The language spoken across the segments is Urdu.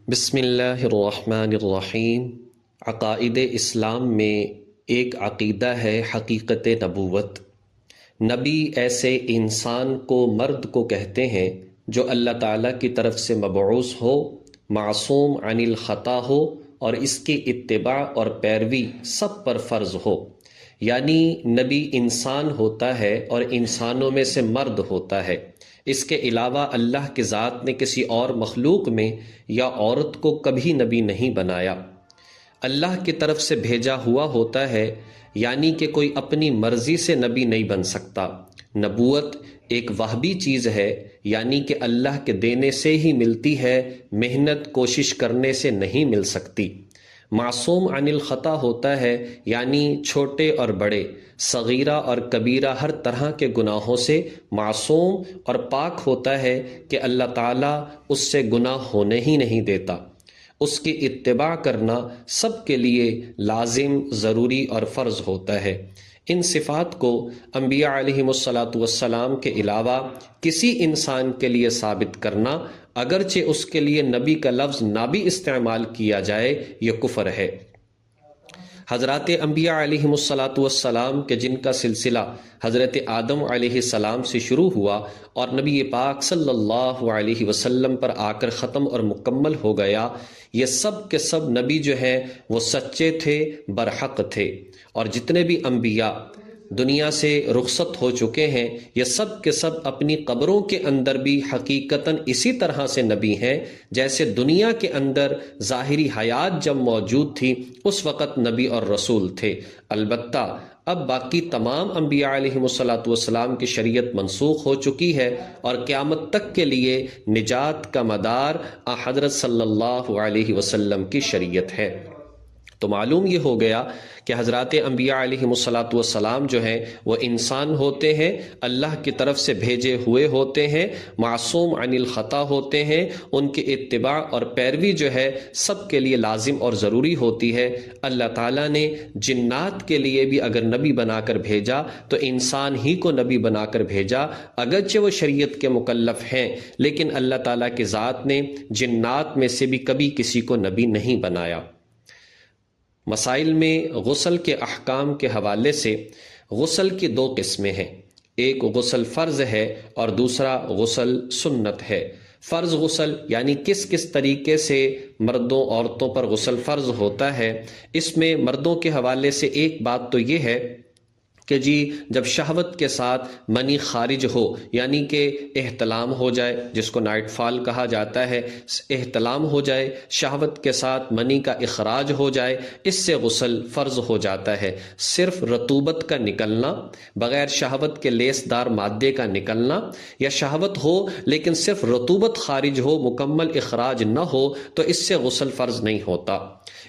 بسم اللہ الرحمن الرحیم۔ عقائد اسلام میں ایک عقیدہ ہے حقیقت نبوت۔ نبی ایسے انسان کو، مرد کو کہتے ہیں جو اللہ تعالیٰ کی طرف سے مبعوث ہو، معصوم عن الخطا ہو اور اس کی اتباع اور پیروی سب پر فرض ہو۔ یعنی نبی انسان ہوتا ہے اور انسانوں میں سے مرد ہوتا ہے۔ اس کے علاوہ اللہ کی ذات نے کسی اور مخلوق میں یا عورت کو کبھی نبی نہیں بنایا۔ اللہ کی طرف سے بھیجا ہوا ہوتا ہے، یعنی کہ کوئی اپنی مرضی سے نبی نہیں بن سکتا۔ نبوت ایک وہبی چیز ہے، یعنی کہ اللہ کے دینے سے ہی ملتی ہے، محنت کوشش کرنے سے نہیں مل سکتی۔ معصوم عن الخطا ہوتا ہے، یعنی چھوٹے اور بڑے، صغیرہ اور کبیرہ ہر طرح کے گناہوں سے معصوم اور پاک ہوتا ہے کہ اللہ تعالیٰ اس سے گناہ ہونے ہی نہیں دیتا۔ اس کی اتباع کرنا سب کے لیے لازم، ضروری اور فرض ہوتا ہے۔ ان صفات کو انبیاء علیہم الصلاۃ والسلام کے علاوہ کسی انسان کے لیے ثابت کرنا، اگرچہ اس کے لیے نبی کا لفظ نہ بھی استعمال کیا جائے، یہ کفر ہے۔ حضرات انبیاء علیہم الصلاۃ والسلام کے جن کا سلسلہ حضرت آدم علیہ السلام سے شروع ہوا اور نبی پاک صلی اللہ علیہ وسلم پر آ کر ختم اور مکمل ہو گیا، یہ سب کے سب نبی جو ہیں وہ سچے تھے، برحق تھے۔ اور جتنے بھی انبیاء دنیا سے رخصت ہو چکے ہیں، یہ سب کے سب اپنی قبروں کے اندر بھی حقیقتاً اسی طرح سے نبی ہیں جیسے دنیا کے اندر ظاہری حیات جب موجود تھی اس وقت نبی اور رسول تھے۔ البتہ اب باقی تمام انبیاء علیہم الصلاۃ والسلام کی شریعت منسوخ ہو چکی ہے اور قیامت تک کے لیے نجات کا مدار حضرت صلی اللہ علیہ وسلم کی شریعت ہے۔ تو معلوم یہ ہو گیا کہ حضرات انبیاء علیہم الصلاۃ والسلام جو ہیں وہ انسان ہوتے ہیں، اللہ کی طرف سے بھیجے ہوئے ہوتے ہیں، معصوم عن الخطا ہوتے ہیں، ان کی اتباع اور پیروی جو ہے سب کے لیے لازم اور ضروری ہوتی ہے۔ اللہ تعالیٰ نے جنات کے لیے بھی اگر نبی بنا کر بھیجا تو انسان ہی کو نبی بنا کر بھیجا، اگرچہ وہ شریعت کے مکلف ہیں، لیکن اللہ تعالیٰ کی ذات نے جنات میں سے بھی کبھی کسی کو نبی نہیں بنایا۔ مسائل میں غسل کے احکام کے حوالے سے غسل کی دو قسمیں ہیں، ایک غسل فرض ہے اور دوسرا غسل سنت ہے۔ فرض غسل یعنی کس کس طریقے سے مردوں عورتوں پر غسل فرض ہوتا ہے، اس میں مردوں کے حوالے سے ایک بات تو یہ ہے کہ جب شہوت کے ساتھ منی خارج ہو، یعنی کہ احتلام ہو جائے، جس کو نائٹ فال کہا جاتا ہے، احتلام ہو جائے، شہوت کے ساتھ منی کا اخراج ہو جائے، اس سے غسل فرض ہو جاتا ہے۔ صرف رطوبت کا نکلنا، بغیر شہوت کے لیس دار مادے کا نکلنا، یا شہوت ہو لیکن صرف رطوبت خارج ہو، مکمل اخراج نہ ہو، تو اس سے غسل فرض نہیں ہوتا۔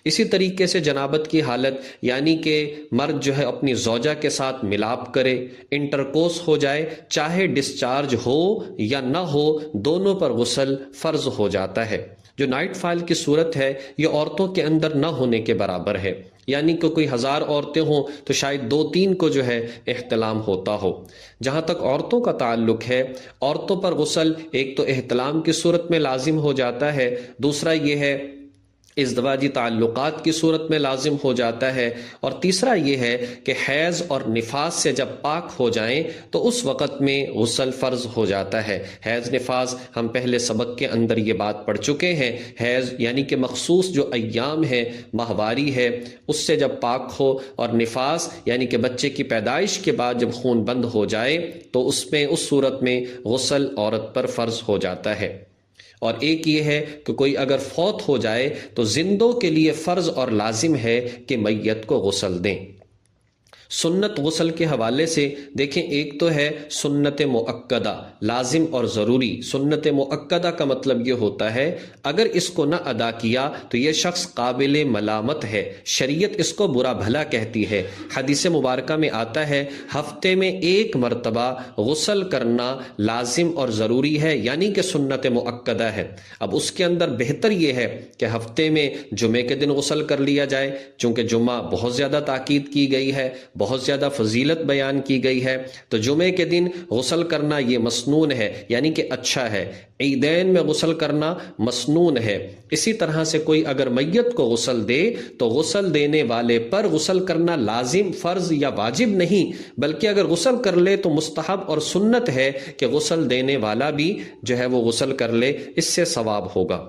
اسی طریقے سے جنابت کی حالت، یعنی کہ مرد جو ہے اپنی زوجہ کے ساتھ ملاپ کرے، انٹرکوس ہو جائے، چاہے ڈسچارج ہو یا نہ ہو، دونوں پر غسل فرض ہو جاتا ہے۔ جو نائٹ فال کی صورت ہے یہ عورتوں کے اندر نہ ہونے کے برابر ہے، یعنی کہ کوئی 1000 عورتیں ہوں تو شاید 2-3 کو جو ہے احتلام ہوتا ہو۔ جہاں تک عورتوں کا تعلق ہے، عورتوں پر غسل ایک تو احتلام کی صورت میں لازم ہو جاتا ہے، دوسرا یہ ہے ازدواجی تعلقات کی صورت میں لازم ہو جاتا ہے، اور تیسرا یہ ہے کہ حیض اور نفاس سے جب پاک ہو جائیں تو اس وقت میں غسل فرض ہو جاتا ہے۔ حیض نفاس ہم پہلے سبق کے اندر یہ بات پڑھ چکے ہیں۔ حیض یعنی کہ مخصوص جو ایام ہے، ماہواری ہے، اس سے جب پاک ہو، اور نفاس یعنی کہ بچے کی پیدائش کے بعد جب خون بند ہو جائے تو اس صورت میں غسل عورت پر فرض ہو جاتا ہے۔ اور ایک یہ ہے کہ کوئی اگر فوت ہو جائے تو زندوں کے لیے فرض اور لازم ہے کہ میت کو غسل دیں۔ سنت غسل کے حوالے سے دیکھیں، ایک تو ہے سنت مؤکدہ، لازم اور ضروری۔ سنت مؤکدہ کا مطلب یہ ہوتا ہے اگر اس کو نہ ادا کیا تو یہ شخص قابل ملامت ہے، شریعت اس کو برا بھلا کہتی ہے۔ حدیث مبارکہ میں آتا ہے ہفتے میں 1 مرتبہ غسل کرنا لازم اور ضروری ہے، یعنی کہ سنت مؤکدہ ہے۔ اب اس کے اندر بہتر یہ ہے کہ ہفتے میں جمعے کے دن غسل کر لیا جائے، چونکہ جمعہ بہت زیادہ تاکید کی گئی ہے، بہت زیادہ فضیلت بیان کی گئی ہے۔ تو جمعے کے دن غسل کرنا یہ مسنون ہے، یعنی کہ اچھا ہے۔ عیدین میں غسل کرنا مسنون ہے۔ اسی طرح سے کوئی اگر میت کو غسل دے تو غسل دینے والے پر غسل کرنا لازم، فرض یا واجب نہیں، بلکہ اگر غسل کر لے تو مستحب اور سنت ہے کہ غسل دینے والا بھی جو ہے وہ غسل کر لے، اس سے ثواب ہوگا۔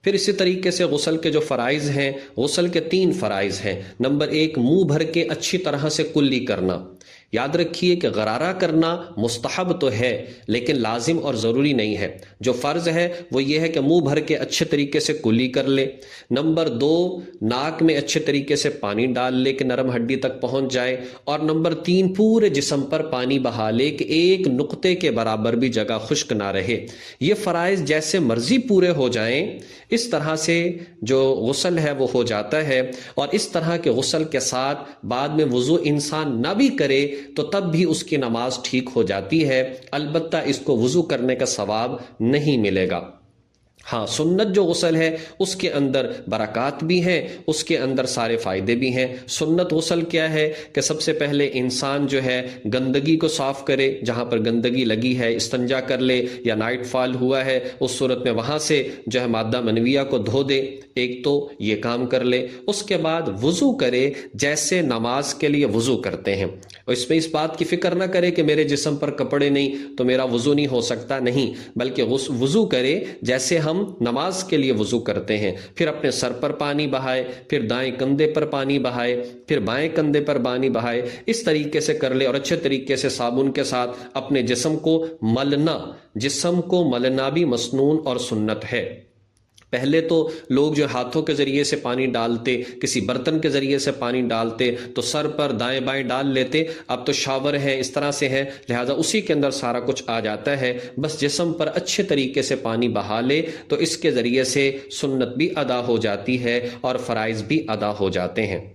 پھر اسی طریقے سے غسل کے جو فرائض ہیں، غسل کے 3 فرائض ہیں۔ نمبر 1، منہ بھر کے اچھی طرح سے کلی کرنا۔ یاد رکھیے کہ غرارہ کرنا مستحب تو ہے لیکن لازم اور ضروری نہیں ہے۔ جو فرض ہے وہ یہ ہے کہ منہ بھر کے اچھے طریقے سے کلی کر لے۔ نمبر 2، ناک میں اچھے طریقے سے پانی ڈال لے کہ نرم ہڈی تک پہنچ جائے۔ اور نمبر 3، پورے جسم پر پانی بہا لے کہ ایک نقطے کے برابر بھی جگہ خشک نہ رہے۔ یہ فرائض جیسے مرضی پورے ہو جائیں، اس طرح سے جو غسل ہے وہ ہو جاتا ہے۔ اور اس طرح کے غسل کے ساتھ بعد میں وضو انسان نہ بھی کرے تو تب بھی اس کی نماز ٹھیک ہو جاتی ہے، البتہ اس کو وضو کرنے کا ثواب نہیں ملے گا۔ ہاں، سنت جو غسل ہے اس کے اندر برکات بھی ہیں، اس کے اندر سارے فائدے بھی ہیں۔ سنت غسل کیا ہے کہ سب سے پہلے انسان جو ہے گندگی کو صاف کرے، جہاں پر گندگی لگی ہے استنجا کر لے یا نائٹ فال ہوا ہے اس صورت میں وہاں سے جو ہے مادہ منویہ کو دھو دے، ایک تو یہ کام کر لے۔ اس کے بعد وضو کرے جیسے نماز کے لیے وضو کرتے ہیں، اور اس میں اس بات کی فکر نہ کرے کہ میرے جسم پر کپڑے نہیں تو میرا وضو نہیں ہو سکتا، نہیں، بلکہ وضو کرے جیسے ہم نماز کے لیے وضو کرتے ہیں۔ پھر اپنے سر پر پانی بہائے، پھر دائیں کندھے پر پانی بہائے، پھر بائیں کندھے پر پانی بہائے، اس طریقے سے کر لے۔ اور اچھے طریقے سے صابن کے ساتھ اپنے جسم کو ملنا بھی مسنون اور سنت ہے۔ پہلے تو لوگ جو ہاتھوں کے ذریعے سے پانی ڈالتے، کسی برتن کے ذریعے سے پانی ڈالتے تو سر پر دائیں بائیں ڈال لیتے، اب تو شاور ہے، اس طرح سے ہے، لہٰذا اسی کے اندر سارا کچھ آ جاتا ہے۔ بس جسم پر اچھے طریقے سے پانی بہا لے تو اس کے ذریعے سے سنت بھی ادا ہو جاتی ہے اور فرائض بھی ادا ہو جاتے ہیں۔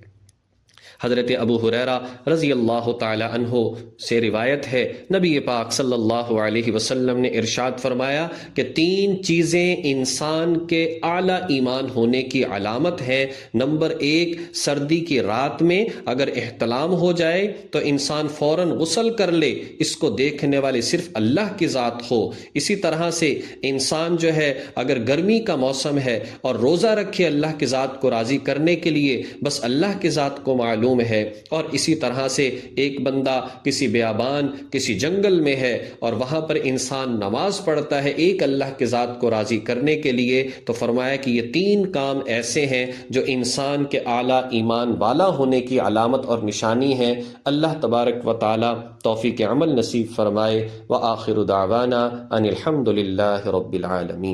حضرت ابو ہریرہ رضی اللہ تعالی عنہ سے روایت ہے، نبی پاک صلی اللہ علیہ وسلم نے ارشاد فرمایا کہ 3 چیزیں انسان کے اعلیٰ ایمان ہونے کی علامت ہیں۔ نمبر 1، سردی کی رات میں اگر احتلام ہو جائے تو انسان فوراً غسل کر لے، اس کو دیکھنے والے صرف اللہ کی ذات ہو۔ اسی طرح سے انسان جو ہے اگر گرمی کا موسم ہے اور روزہ رکھے اللہ کی ذات کو راضی کرنے کے لیے، بس اللہ کی ذات کو معلوم ہے۔ اور اسی طرح سے ایک بندہ کسی بیابان، کسی جنگل میں ہے اور وہاں پر انسان نماز پڑھتا ہے ایک اللہ کی ذات کو راضی کرنے کے لیے، تو فرمایا کہ یہ 3 کام ایسے ہیں جو انسان کے اعلیٰ ایمان والا ہونے کی علامت اور نشانی ہے۔ اللہ تبارک و تعالی توفیق عمل نصیب فرمائے۔ وآخر دعوانا ان الحمد للہ رب العالمین۔